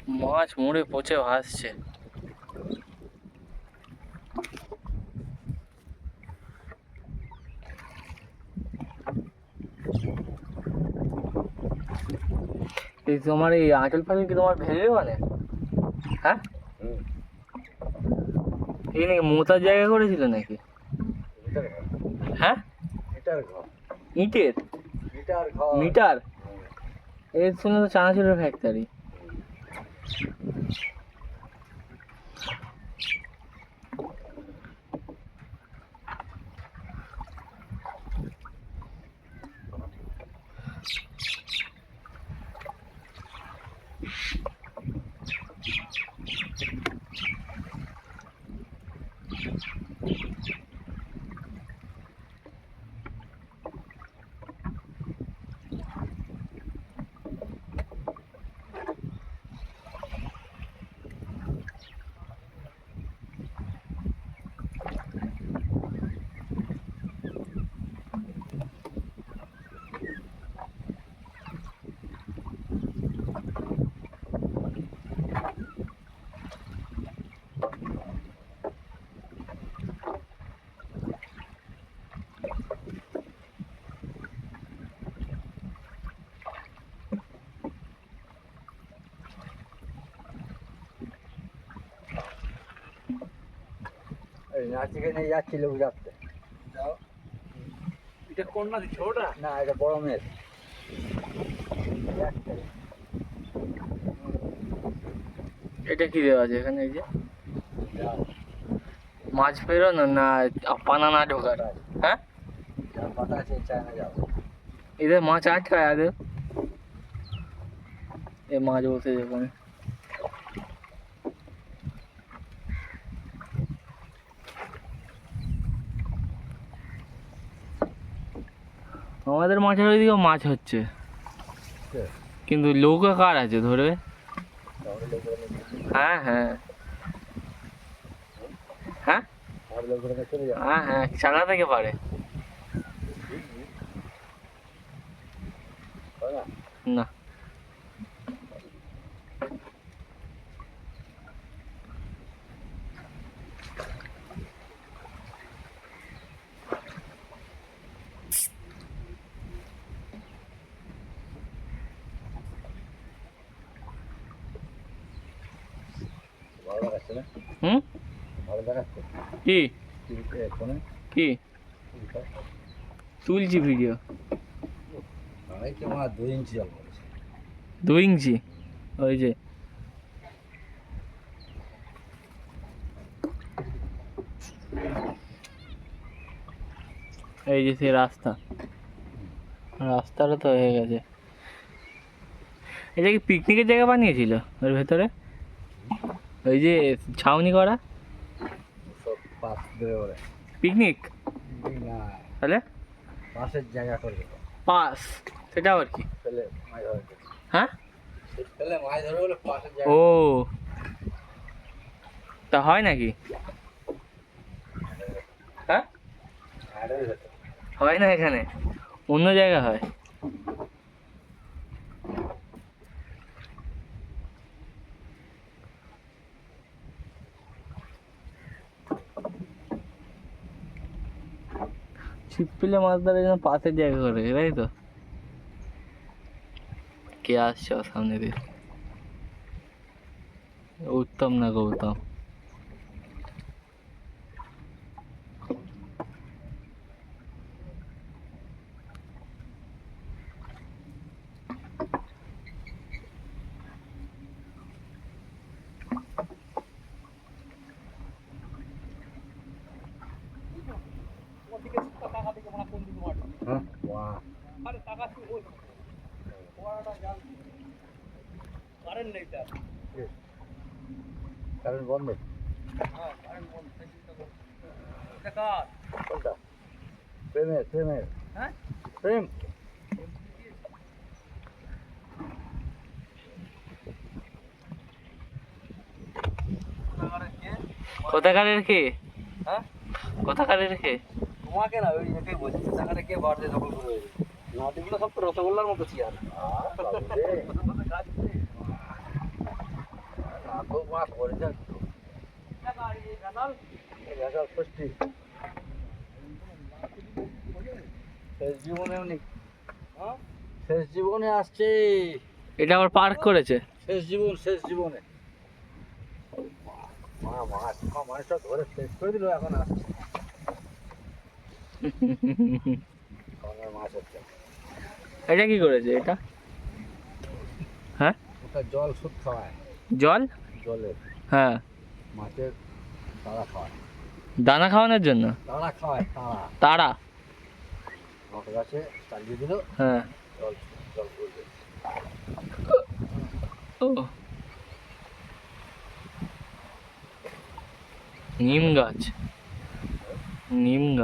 মাছ মরে পচে ভাসছে। এই তোমার এই আঁচল ফাঁচল কি তোমার ভেজে মানে? হ্যাঁ, এই নাকি মোতার জায়গা করেছিল নাকি? হ্যাঁ, ইটের মিটার। এর শুনে তো চানাচুরের ফ্যাক্টরি। নাচিকে নিয়ে যাচ্ছিল বুঝাতে। এটা কোন মাছ? ছোটটা না, এটা বড় মেয়ে। এটা কি দেওয়া আছে এখানে? এই যে মাছ বেরোনো না পানা না ঢোকার? হ্যাঁ, পাতা আছে, চায়না যাবো। এদের মাছ আটকায় আগে। এ মাছ বসে যেখানে আমাদের মাছের ওইদিকেও মাছ হচ্ছে, কিন্তু নৌকা কার আছে ধরবে? হ্যাঁ হ্যাঁ হ্যাঁ হ্যাঁ হ্যাঁ, চালা থেকে পারে না। হুম, কি কি তুলছি ভিডিও? 2 ইঞ্চি 2 ইঞ্চি ওই যে এই যে সেই রাস্তাটা তো হয়ে গেছে। এটা কি পিকনিকের জায়গা বানিয়েছিল ওর ভেতরে? ওই যে ছাউনি করা পিকনিক? তাহলে পাশের জায়গা করবে পাস, সেটা আবার কি? হ্যাঁ, মাছ ধরবে বলে পাশের জায়গা। ও তা হয় নাকি? হ্যাঁ, হয় না এখানে, অন্য জায়গা হয়। ছিপ পেলে মাছ ধরার জন্য পাশের জায়গা করে, তাই তো? কে আসছে ওর সামনে দিয়ে? উত্তম না গৌতম? কারেন্ট বন্ধ। কোনটা? প্রেমের হ্যাঁ, প্রেম। কোথাকারের কে? হ্যাঁ, কোথাকারের কে? তোমাকে না, ওই এটাই বলছি। কোথাকারে কে বাড়তে দখল করে নাটিগুলো সব তো রসগোল্লার মতো চেয়ার। ঘাটাল ষষ্ঠী শেষ জীবনেও নেই, শেষ জীবনে আসছে, এটা আবার পার্ক করেছে। শেষ জীবনে মাছটা ধরে শেষ করে দিল, এখন আসছে আমার মাছ হচ্ছে। এটা কি করেছে এটা? হ্যাঁ, ওটা জল সুদ খাওয়ায়, জল। জলের হ্যাঁ, মাছের তাড়া খাওয়ায়, দানা খাওয়ানোর জন্য। তাড়া খাওয়ায়, তাড়া তারা। মাছ গাছে চালিয়ে দিল, হ্যাঁ। জল জল পড়বে। ও, নিম গাছ, নিম গাছ।